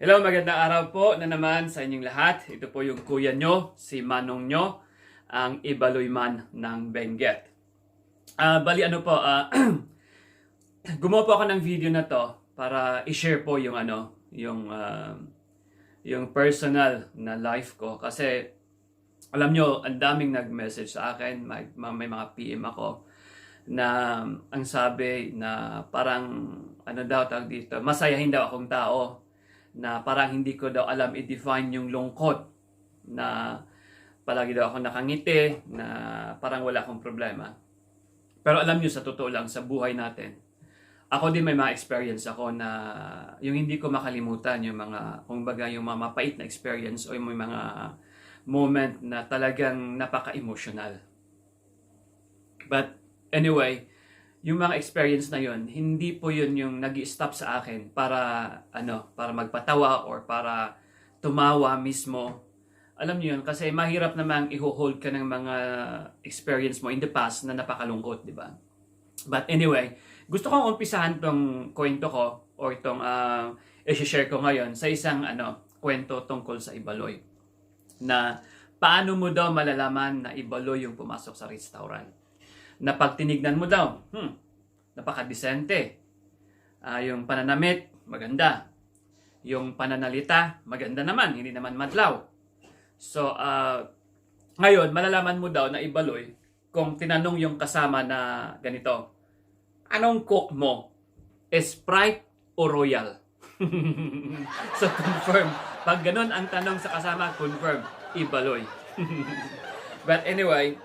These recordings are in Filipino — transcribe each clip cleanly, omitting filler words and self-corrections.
Hello, magandang araw po na naman sa inyong lahat. Ito po yung kuya nyo, si Manong nyo, ang Ibaloy Man ng Benguet. Bali ano po, gumawa po ako ng video na to para i-share po yung yung personal na life ko. Kasi alam nyo, ang daming nag-message sa akin, may mga PM ako na ang sabi na parang ano daw tawag dito, masayahin daw akong tao, na parang hindi ko daw alam i-define yung lungkot, na palagi daw ako nakangiti, na parang wala akong problema. Pero alam nyo, sa totoo lang, sa buhay natin, ako din may mga experience ako na yung hindi ko makalimutan, yung mga, kumbaga, yung mga mapait na experience o yung mga moment na talagang napaka-emotional. But anyway, yung mga experience na yun, hindi po yun yung nag-i-stop sa akin para para magpatawa or para tumawa mismo. Alam niyo yun, kasi mahirap namang i-hold ka ng mga experience mo in the past na napakalungkot, di ba? But anyway, gusto kong umpisahan tong kwento ko or itong i-share ko ngayon sa isang kwento tungkol sa Ibaloy. Na paano mo daw malalaman na Ibaloy yung pumasok sa restaurant? Na pag tinignan mo daw, napakadesente. Yung pananamit, maganda. Yung pananalita, maganda naman, hindi naman madlaw. So, ngayon, malalaman mo daw na Ibaloy kung tinanong yung kasama na ganito, anong coke mo? Sprite o Royal? So, confirm. Pag ganun ang tanong sa kasama, confirm, Ibaloy. But anyway,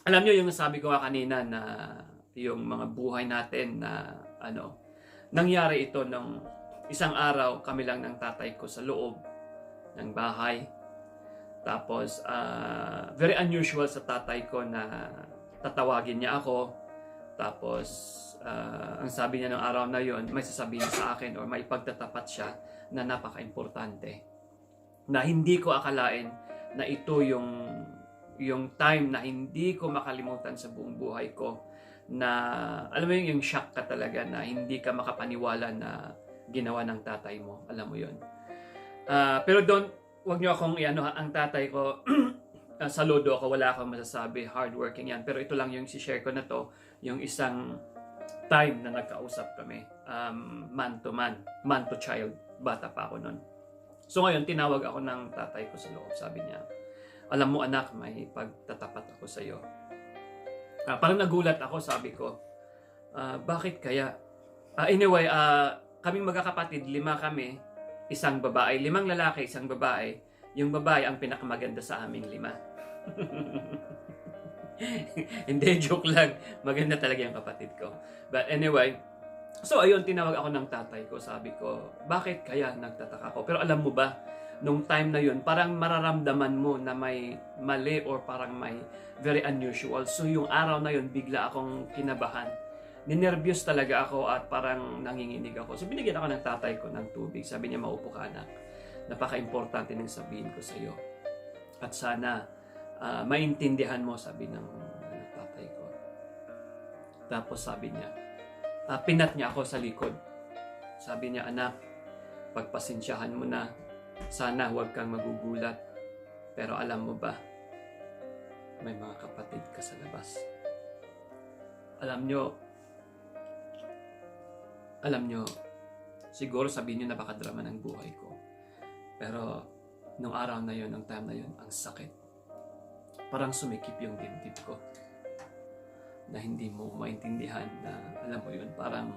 alam nyo yung sabi ko kanina na yung mga buhay natin na nangyari ito nung isang araw kami lang ng tatay ko sa loob ng bahay. Tapos very unusual sa tatay ko na tatawagin niya ako. Tapos ang sabi niya ng araw na yon, may sasabihin sa akin or may pagtatapat siya na napaka-importante. Na hindi ko akalain na ito yung time na hindi ko makalimutan sa buong buhay ko, na alam mo yung shock ka talaga na hindi ka makapaniwala na ginawa ng tatay mo, alam mo yun. Pero wag nyo akong ang tatay ko saludo ako, wala akong masasabi, hardworking yan, pero ito lang yung si-share ko na to, yung isang time na nagkausap kami, man to child, bata pa ako nun. So ngayon, tinawag ako ng tatay ko sa loob, sabi niya, alam mo anak, may pagtatapat ako sa iyo. Parang nagulat ako, sabi ko, bakit kaya? Anyway, kaming magkakapatid, 5 kami, isang babae, 5 lalaki, isang babae. Yung babae ang pinakamaganda sa aming 5. Hindi, joke lang. Maganda talaga yung kapatid ko. But anyway, so ayun, tinawag ako ng tatay ko, sabi ko, bakit kaya nagtataka ko? Pero alam mo ba, nung time na yun, parang mararamdaman mo na may mali or parang may very unusual. So yung araw na yun, bigla akong kinabahan. Ninervyos talaga ako at parang nanginginig ako. So binigyan ako ng tatay ko ng tubig. Sabi niya, maupo ka anak. Napaka-importante ng sabihin ko sa iyo. At sana maintindihan mo, sabi ng tatay ko. Tapos sabi niya, pinat niya ako sa likod. Sabi niya, anak, pagpasensyahan mo na. Sana huwag kang magugulat. Pero alam mo ba, may mga kapatid ka sa labas. Alam nyo, siguro sabihin nyo napakadrama ng buhay ko. Pero nung araw na yun, nung time na yun, ang sakit. Parang sumikip yung dibdib ko. Na hindi mo maintindihan na, alam mo yun, parang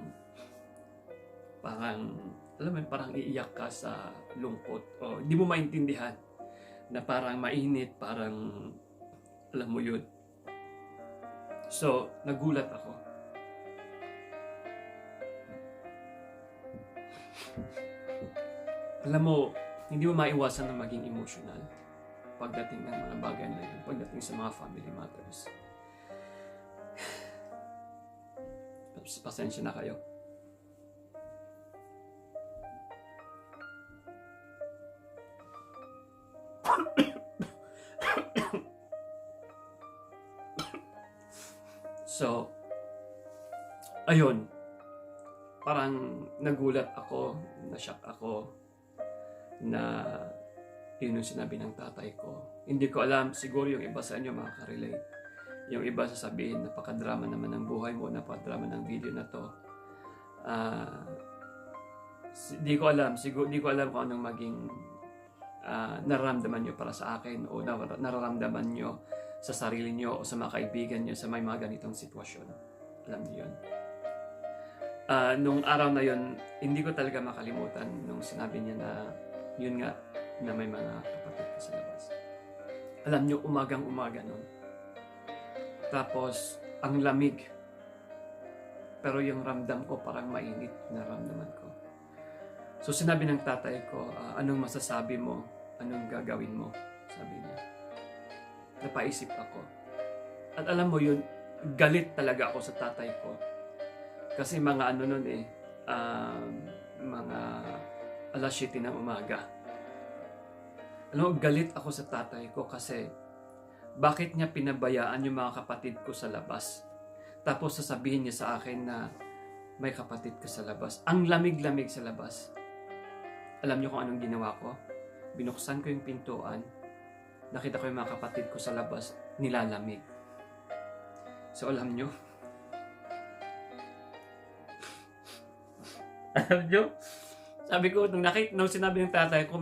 alam mo, parang iiyak ka sa lungkot o hindi mo maintindihan na parang mainit, parang alam mo yun. So, nagulat ako. Alam mo, hindi mo maiwasan na maging emotional pagdating ng mga bagay na yun, pagdating sa mga family matters. Pasensya na kayo. So, ayun, parang nagulat ako, na-shock ako. na yun yung sinabi ng tatay ko. Hindi ko alam, siguro yung iba sa inyo makaka-relate. Yung iba sasabihin, napakadrama naman ng buhay mo, napakadrama ng video na to. Di ko alam, siguro di ko alam kung anong maging nararamdaman nyo para sa akin o nararamdaman nyo sa sarili nyo o sa mga kaibigan nyo sa may mga ganitong sitwasyon. Alam niyo yun. Nung araw na yun, hindi ko talaga makalimutan nung sinabi niya na yun nga, na may mga kapatid ko sa labas. Alam nyo, umagang-umaga nun. Tapos, ang lamig. Pero yung ramdam ko parang mainit na ramdaman ko. So sinabi ng tatay ko, anong masasabi mo? Anong gagawin mo? Sabi niya. Napaisip ako. At alam mo yun, galit talaga ako sa tatay ko. Kasi mga ano nun mga alas 7 ng umaga. Alam mo, galit ako sa tatay ko kasi bakit niya pinabayaan yung mga kapatid ko sa labas? Tapos sasabihin niya sa akin na may kapatid ka sa labas. Ang lamig-lamig sa labas. Alam niyo kung anong ginawa ko? Binuksan ko yung pintuan. Nakita ko yung mga kapatid ko sa labas, nilalamig. So alam niyo? Alam niyo? Sabi ko, nung sinabi ng tatay ko,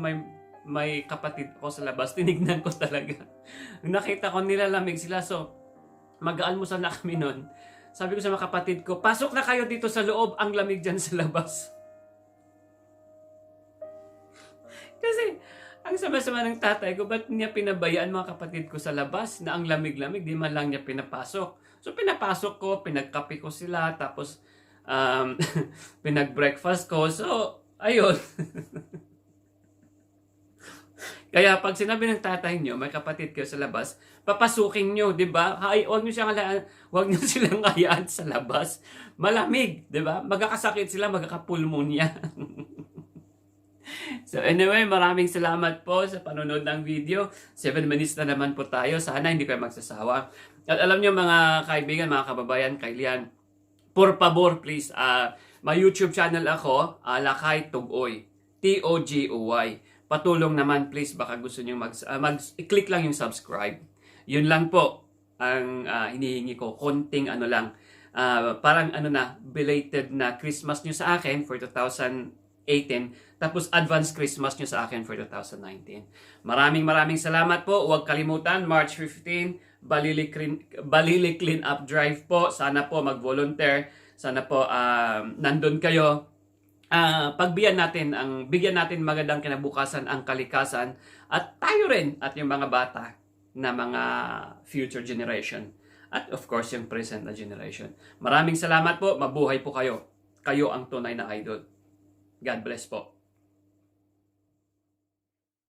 may kapatid ko sa labas, tinignan ko talaga. Nung nakita ko nilalamig sila, so mag-aalmusal na kami nun. Sabi ko sa mga kapatid ko, pasok na kayo dito sa loob, ang lamig dyan sa labas. Kasi, ang sama-sama ng tatay ko, ba't niya pinabayaan mga kapatid ko sa labas na ang lamig-lamig, di man lang niya pinapasok. So pinapasok ko, pinagkape ko sila, tapos pinag-breakfast ko. So, ayun. Kaya pag sinabi ng tatay nyo, may kapatid kayo sa labas, papasukin nyo, di ba? Huwag nyo silang hayaan sa labas. Malamig, di ba? Magkakasakit sila, magkakapulmonya. So anyway, maraming salamat po sa panonood ng video. 7 minutes na naman po tayo. Sana hindi kayo magsasawa. At alam nyo mga kaibigan, mga kababayan, Kailian, por favor, please, may YouTube channel ako, Lakay Tugoy. T-O-G-O-Y. Patulong naman please, baka gusto nyo i-click lang yung subscribe. Yun lang po ang hinihingi ko. Konting ano lang. Parang ano na, belated na Christmas nyo sa akin for 2018. Tapos advance Christmas nyo sa akin for 2019. Maraming salamat po. Huwag kalimutan, March 15, Balili Clean Up Drive po. Sana po mag-volunteer. Sana po nandun kayo. Bigyan natin magandang kinabukasan ang kalikasan at tayo rin at yung mga bata na mga future generation at of course yung present na generation. Maraming salamat po, mabuhay po kayo. Kayo ang tunay na idol. God bless po.